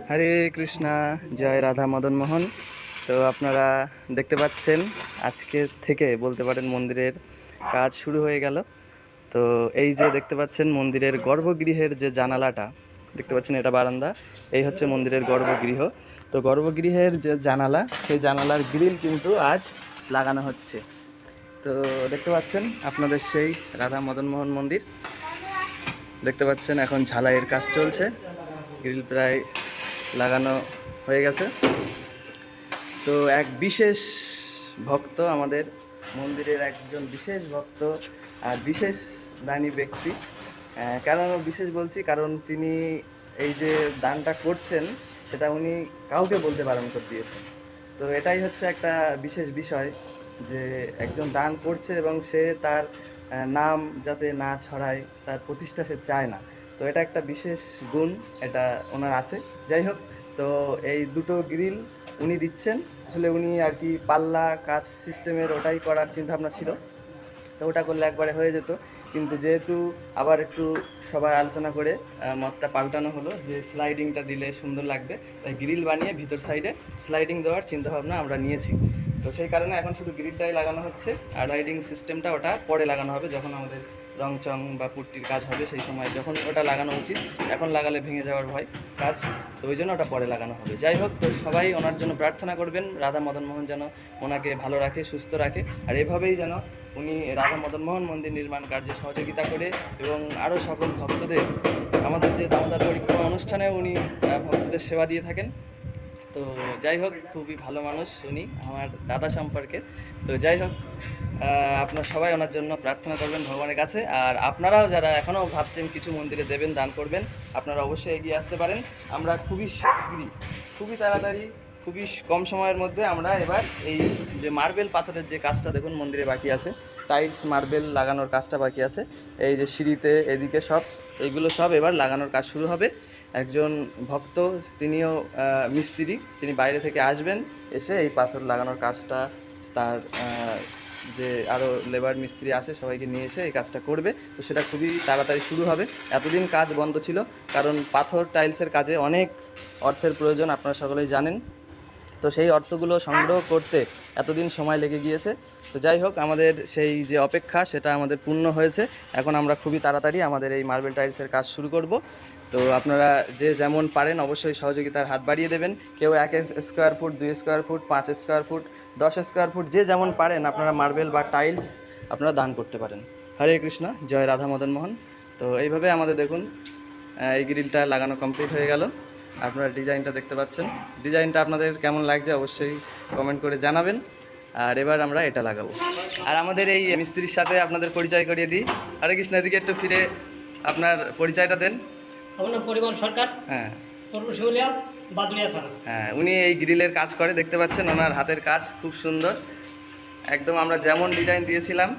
হরে কৃষ্ণা, জয় রাধা মদন মোহন। তো আপনারা দেখতে পাচ্ছেন আজকে থেকে বলতে পারেন মন্দিরের কাজ শুরু হয়ে গেল। তো এই যে দেখতে পাচ্ছেন মন্দিরের গর্ভগৃহের যে জানালাটা দেখতে পাচ্ছেন, এটা বারান্দা, এই হচ্ছে মন্দিরের গর্ভগৃহ। তো গর্ভগৃহের যে জানালা, সেই জানালার গ্রিল কিন্তু আজ লাগানো হচ্ছে। তো দেখতে পাচ্ছেন আপনাদের সেই রাধা মদন মোহন মন্দির দেখতে পাচ্ছেন, এখন ঝালাইয়ের কাজ চলছে, গ্রিল প্রায় লাগানো হয়ে গেছে। তো এক বিশেষ ভক্ত, আমাদের মন্দিরের একজন বিশেষ ভক্ত আর বিশেষ দানী ব্যক্তি। কেন বিশেষ বলছি, কারণ তিনি এই যে দানটা করছেন সেটা উনি কাউকে বলতে বারণ করে দিয়েছেন। তো এটাই হচ্ছে একটা বিশেষ বিষয়, যে একজন দান করছে এবং সে তার নাম যাতে না ছড়ায়, তার প্রতিষ্ঠা সে চায় না। তো এটা একটা বিশেষ গুণ এটা ওনার আছে। যাই হোক, তো এই দুটো গ্রিল উনি দিচ্ছেন। আসলে উনি আর কি পাল্লা কাজ সিস্টেমের ওটাই করার চিন্তাভাবনা ছিল, তো ওটা করলে একবারে হয়ে যেত। কিন্তু যেহেতু আবার একটু সবাই আলোচনা করে মতটা পাল্টানো হলো যে স্লাইডিংটা দিলে সুন্দর লাগবে, তাই গ্রিল বানিয়ে ভিতর সাইডে স্লাইডিং দেওয়ার চিন্তাভাবনা আমরা নিয়েছি। তো সেই কারণে এখন শুধু গ্রিলটাই লাগানো হচ্ছে, আর স্লাইডিং সিস্টেমটা ওটা পরে লাগানো হবে, যখন আমাদের রং চং বা পুট্টির কাজ হবে সেই সময় যখন ওটা লাগানো উচিত। এখন লাগালে ভেঙে যাওয়ার ভয় কাজ, তো ওই জন্য ওটা পরে লাগানো হবে। যাই হোক, তো সবাই ওনার জন্য প্রার্থনা করবেন, রাধা মদন মোহন যেন ওনাকে ভালো রাখে, সুস্থ রাখে, আর এভাবেই যেন উনি রাধা মদন মোহন মন্দির নির্মাণ কার্যে সহযোগিতা করে এবং আরও সকল ভক্তদের, আমাদের যে দামোদর পরিক্রমা অনুষ্ঠানে উনি ভক্তদের সেবা দিয়ে থাকেন। তো যাই হোক, খুবই ভালো মানুষ উনি, আমার দাদা সম্পর্কে। তো যাই হোক, আপনারা সবাই ওনার জন্য প্রার্থনা করবেন ভগবানের কাছে। আর আপনারাও যারা এখনও ভাবছেন কিছু মন্দিরে দেবেন, দান করবেন, আপনারা অবশ্যই এগিয়ে আসতে পারেন। আমরা খুবই শীঘ্রই, খুবই তাড়াতাড়ি, খুবই কম সময়ের মধ্যে আমরা এবার এই যে মার্বেল পাথরের যে কাজটা দেখুন মন্দিরে বাকি আছে, টাইলস মার্বেল লাগানোর কাজটা বাকি আছে, এই যে সিঁড়িতে এদিকে সব, এইগুলো সব এবার লাগানোর কাজ শুরু হবে। একজন ভক্ত, তিনিও মিস্ত্রি, তিনি বাইরে থেকে আসবেন, এসে এই পাথর লাগানোর কাজটা তার যে আরও লেবার মিস্ত্রি আছে সবাইকে নিয়ে এসে এই কাজটা করবে। তো সেটা খুবই তাড়াতাড়ি শুরু হবে। এতদিন কাজ বন্ধ ছিল, কারণ পাথর টাইলসের কাজে অনেক অর্থের প্রয়োজন, আপনারা সকলেই জানেন। তো সেই অর্থগুলো সংগ্রহ করতে এতদিন সময় লেগে গিয়েছে। তো যাই হোক, আমাদের সেই যে অপেক্ষা সেটা আমাদের পূর্ণ হয়েছে। এখন আমরা খুবই তাড়াতাড়ি আমাদের এই মার্বেল টাইলসের কাজ শুরু করব। তো আপনারা যে যেমন পারেন অবশ্যই সহযোগিতার হাত বাড়িয়ে দেবেন। কেউ 1 square foot, 2 square foot, 5 square foot, 10 square foot, যে যেমন পারেন আপনারা মার্বেল বা টাইলস আপনারা দান করতে পারেন। হরে কৃষ্ণ, জয় রাধা মদন মোহন। তো এইভাবে আমাদের দেখুন এই গ্রিলটা লাগানো কমপ্লিট হয়ে গেল। আপনারা ডিজাইনটা দেখতে পাচ্ছেন, ডিজাইনটা আপনাদের কেমন লাগছে অবশ্যই কমেন্ট করে জানাবেন। আর এবার আমরা এটা লাগাবো। আর আমাদের এই মিস্ত্রির সাথে আপনাদের পরিচয় করিয়ে দিই। হরে কৃষ্ণ, এদিকে একটু ফিরে আপনার পরিচয়টা দেন। আমার পরিবহন সরকার, হ্যাঁ বাদুড়িয়া থানা। হ্যাঁ, উনি এই গ্রিলের কাজ করে, দেখতে পাচ্ছেন ওনার হাতের কাজ খুব সুন্দর, একদম আমরা যেমন ডিজাইন দিয়েছিলাম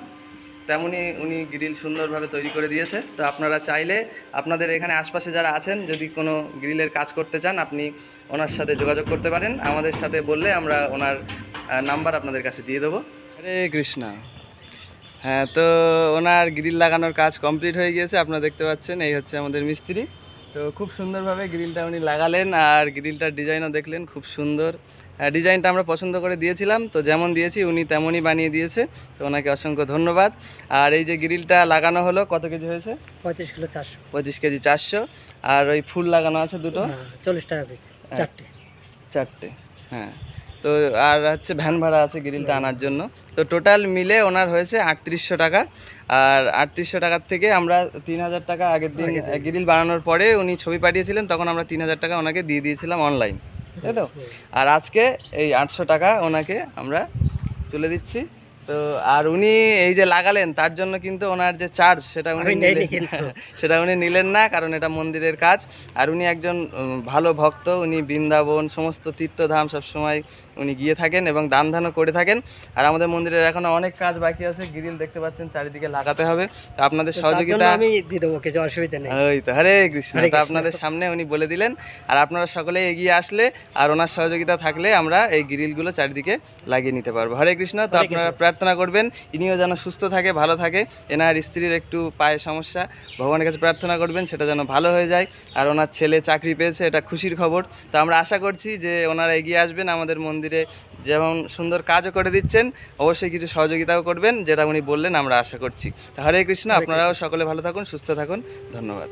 তেমনই উনি গ্রিল সুন্দরভাবে তৈরি করে দিয়েছে। তো আপনারা চাইলে আপনাদের এখানে আশপাশে যারা আছেন, যদি কোনো গ্রিলের কাজ করতে চান, আপনি ওনার সাথে যোগাযোগ করতে পারেন। আমাদের সাথে বললে আমরা ওনার নাম্বার আপনাদের কাছে দিয়ে দেবো। হরে কৃষ্ণ। হ্যাঁ, তো ওনার গ্রিল লাগানোর কাজ কমপ্লিট হয়ে গিয়েছে, আপনারা দেখতে পাচ্ছেন, এই হচ্ছে আমাদের মিস্ত্রি। তো খুব সুন্দরভাবে গ্রিলটা উনি লাগালেন, আর গ্রিলটার ডিজাইনও দেখলেন খুব সুন্দর। ডিজাইনটা আমরা পছন্দ করে দিয়েছিলাম, তো যেমন দিয়েছি উনি তেমনই বানিয়ে দিয়েছে, তো ওনাকে অসংখ্য ধন্যবাদ। আর এই যে গ্রিলটা লাগানো হলো, কত কেজি হয়েছে? 35 কিলো 400। 25 কেজি 400। আর ওই ফুল লাগানো আছে দুটো, 40 টাকা পিস, চারটে। হ্যাঁ, তো আর হচ্ছে ভ্যান ভাড়া আছে গ্রিলটা আনার জন্য। তো টোটাল মিলে ওনার হয়েছে 3800 টাকা। আর 3800 টাকার থেকে আমরা 3000 টাকা আগের দিন গ্রিল বানানোর পরে উনি ছবি পাঠিয়েছিলেন, তখন আমরা 3000 টাকা ওনাকে দিয়ে দিয়েছিলাম অনলাইন, তাই তো? আর আজকে এই 800 টাকা ওনাকে আমরা তুলে দিচ্ছি। তো আর উনি এই যে লাগালেন তার জন্য কিন্তু ওনার যে চার্জ সেটা উনি নিলেন না, কারণ এটা মন্দিরের কাজ। আর উনি একজন ভালো ভক্ত, উনি বৃন্দাবন সমস্ত তীর্থধাম সবসময় উনি গিয়ে থাকেন এবং দান ধানও করে থাকেন। আর আমাদের মন্দিরের এখনও অনেক কাজ বাকি আছে, গ্রিল দেখতে পাচ্ছেন চারিদিকে লাগাতে হবে। তো আপনাদের সহযোগিতা আমি দিয়ে দেবো, কিছু অসুবিধা নেই। ওই তো, হরে কৃষ্ণ। তো আপনাদের সামনে উনি বলে দিলেন, আর আপনারা সকলেই এগিয়ে আসলে আর ওনার সহযোগিতা থাকলে আমরা এই গ্রিলগুলো চারিদিকে লাগিয়ে নিতে পারবো। হরে কৃষ্ণ। তো আপনারা প্রার্থনা করবেন, ইনিও যেন সুস্থ থাকে, ভালো থাকে। এনার স্ত্রীর একটু পায়ে সমস্যা, ভগবানের কাছে প্রার্থনা করবেন সেটা যেন ভালো হয়ে যায়। আর ওনার ছেলে চাকরি পেয়েছে, এটা খুশির খবর। তো আমরা আশা করছি যে ওনারা এগিয়ে আসবেন, আমাদের মন্দিরে যেমন সুন্দর কাজও করে দিচ্ছেন, অবশ্যই কিছু সহযোগিতাও করবেন, যেটা উনি বললেন আমরা আশা করছি। তো হরে কৃষ্ণ, আপনারাও সকলে ভালো থাকুন, সুস্থ থাকুন, ধন্যবাদ।